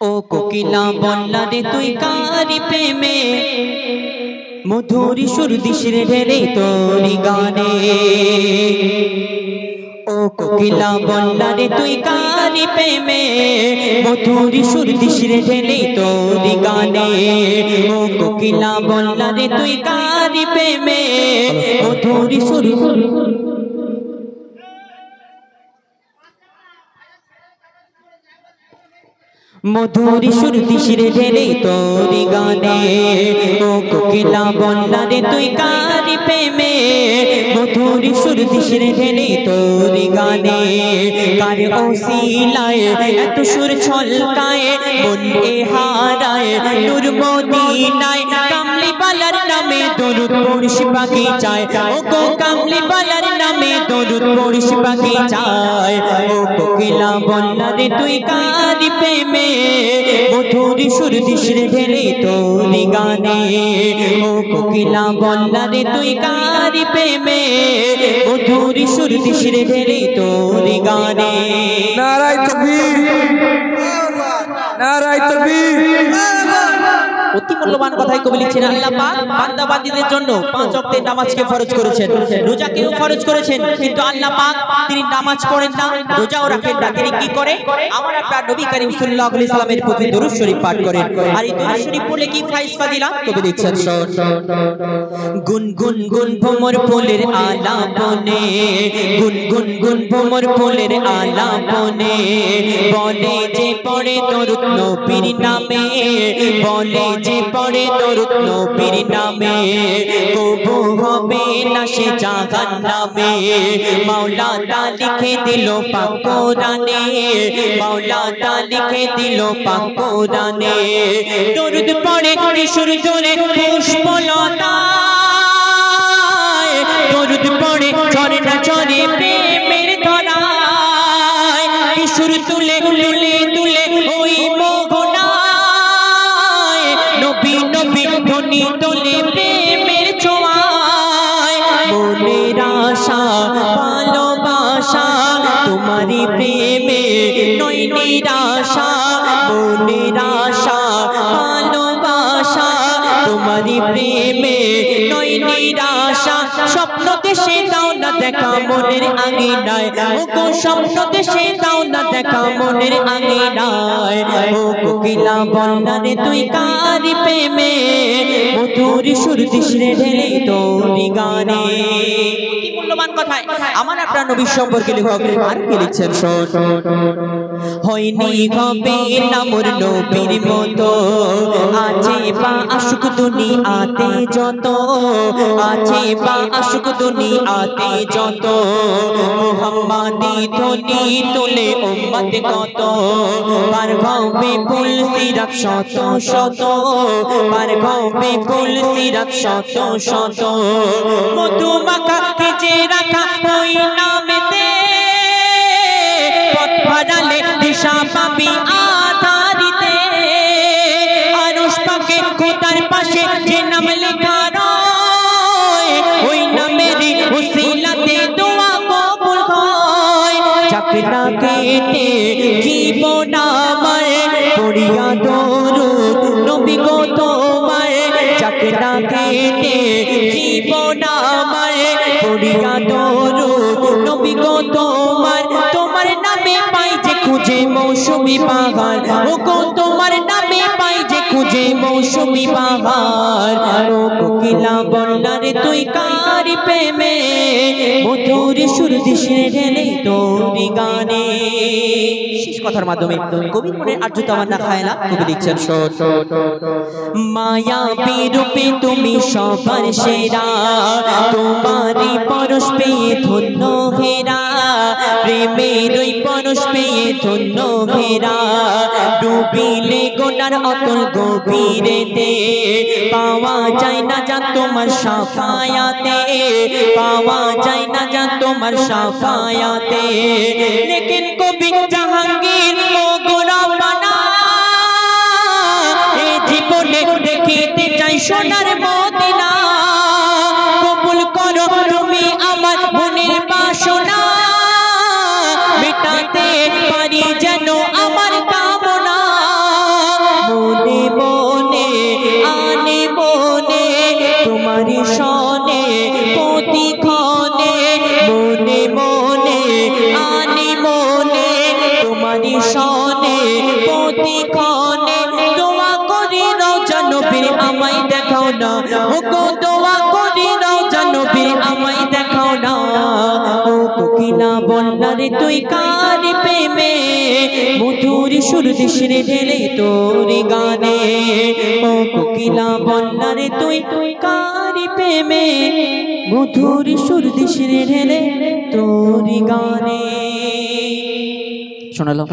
ও কোকিলা বল্লা রে তুই কারি প্রেমে মধুরি সুর দিস রে ঢেলে তোরি গানে। ও কোকিলা বল্লা রে তুই কারি প্রেমে মধুরি সুর দিস রে ঢেলে তোরি গানে। ও কোকিলা বল্লা রে তুই কারি প্রেমে মধুরি সুর মধুরি সুর দিস রে ঢেলে তোরি গানে। ও কোকিলা বল্লা রে তুই কারি প্রেমে মধুরি সুর দিস রে ঢেলে তোরি গানে। কার ওসিলায় এত সুর ছলকায় মন এ হারায় নূর মদিনায়। কামলি বালার নামে দরুদ পড়িস বাগিচায়। ও গো কামলি বালার নামে দরুদ পড়িস বাগিচায়। ও কোকিলা বল্লা রে তুই কারি প্রেমে মধুরি সুর দিস রে ঢেলে তোরি গানে। ও কোকিলা বল্লা রে তুই কারি প্রেমে মধুরি সুর দিস রে ঢেলে তোরি গানে। নারায়ে তাকবীর, নারায়ে তাকবীর। অতি মূল্যবান কথাই কবি লিখছেন, আল্লাহ পাক বান্দা বান্দীদের জন্য 5 ওয়াক্তের নামাজকে ফরজ করেছেন, রোজাকেও ফরজ করেছেন। কিন্তু আল্লাহ পাক তিনি নামাজ পড়েন না, রোজাও রাখেন না। তিনি কি করে? আমার আপনার নবী করিম সাল্লাল্লাহু আলাইহি সাল্লামের প্রতি দরুদ শরীফ পাঠ করেন। আর এই দরুদ শরীফ পড়লে কি ফায়েজ ফাজিলা কবি লিখছেন, গুন গুন গুন ভ্রমর ফুলের আলাপনে, গুন গুন গুন ভ্রমর ফুলের আলাপনে। বলে যে পড়ে দরুদ নবীর নামে, বলে যে পড়ে দরুদ নবীর নামে, কবু হবে না সে জাহান্নামে। মাওলা তা লিখে দিল পাক কোরআনে, মাওলা তা লিখে দিল পাক কোরআনে। দরুদ পড়ে কিশোর জোরে পুষ্পলতায়, দরুদ পড়ে ঝরে না ঝরে প্রেমের ধরায়। কিশোর তুলে তুলে তুলে ওই মোহনায়, নবী নবী ধ্বনি তোলে প্রেমের ছোঁয়ায়। মনের আশা ভালোবাসা তোমারই প্রেমে নয় নিরাশা। মনের আশা ভালোবাসা তোমারই প্রেমে নয় নিরাশা। স্বপ্ন দেশে দাও না দেখা মনের আঙিনায়, ও গো স্বপ্ন দেশে দাও না দেখা মনের আঙিনায়। ও কোকিলা বল্লা রে তুই কারি প্রেমে মধুরি সুর দিস রে ঢেলে তোরি গানে। অতি মূল্যবান কথায় আমার আপনার নবী সম্পর্কে লেখক আর কি লিখছেন, শোন। হয়নি হবে না মোর নবীর মতো, আছে বা আশুক দুনিয়াতে যত, আছে বা আশুক দুনিয়াতে যত। মুহাম্মাদি ধ্বনি তোলে উম্মত কত, পার হবে ফুল সিরাত শত শত, পার হবে ফুল সিরাত শত শত। মধু মাখা যে রাখা ওই নামেতে, পথ হারালে দিশা পাবি আধারিতে। আরশ পাকে খোদার পাশে যে নাম লেখা রয়, ওই নামেরই উসিলাতে দোয়া কবুল হয়। চাকরি না কেটে জীবন আমার পড়িয়া দরুদ নবী গো তোমার। চাকরি না কেটে জীবন আমার পড়িয়া দরুদ নবী গো তোমার। তোমার নামে পাই যে খুঁজে মৌসুমি বাহার, ও গো তোমার নামে পাই যে খুঁজে মৌসুমি বাহার। ও কোকিলা বল্লা রে তুই কারি প্রেমে মধুরি সুর দিস রে ঢেলে তোরি গানে। শেষ কথার মাধ্যমে কবির মনের আর্দ্রতা আমার না খায় না কবি লিখছেন, মায়াবী রূপে তুমি সবার সেরা, তোমারই পরশ পেয়ে ধন্য ঘেরা, প্রেমের ওই পরশ পেয়ে ধন্য ঘেরা। ডুবিলে গোনার অতল গভীরেতে, পাওয়া যায় না যা তোমার সাফায়াতে, পাওয়া যায় না যা তোমার সাফায়াতে। লেকিন কবি জাহাঙ্গীর ও গোরাবানা, এ জীবনে দেখিতে চাই সোনার মদিনা। কবুল করো তুমি আমার মনের বাসনা, মেটাতে পারি যেন আমার কামনা। না ও গো দোয়া করি রওজা নবীর আমায় দেখাও না ও কোকিলা বন্যারে তুই কার প্রেমে মধুর সুর দিশরে ঢেলে তোর গানে ও কোকিলা বন্যারে তুই কার প্রেমে মধুর সুর দিশরে ঢেলে তোর গানে শোনালো।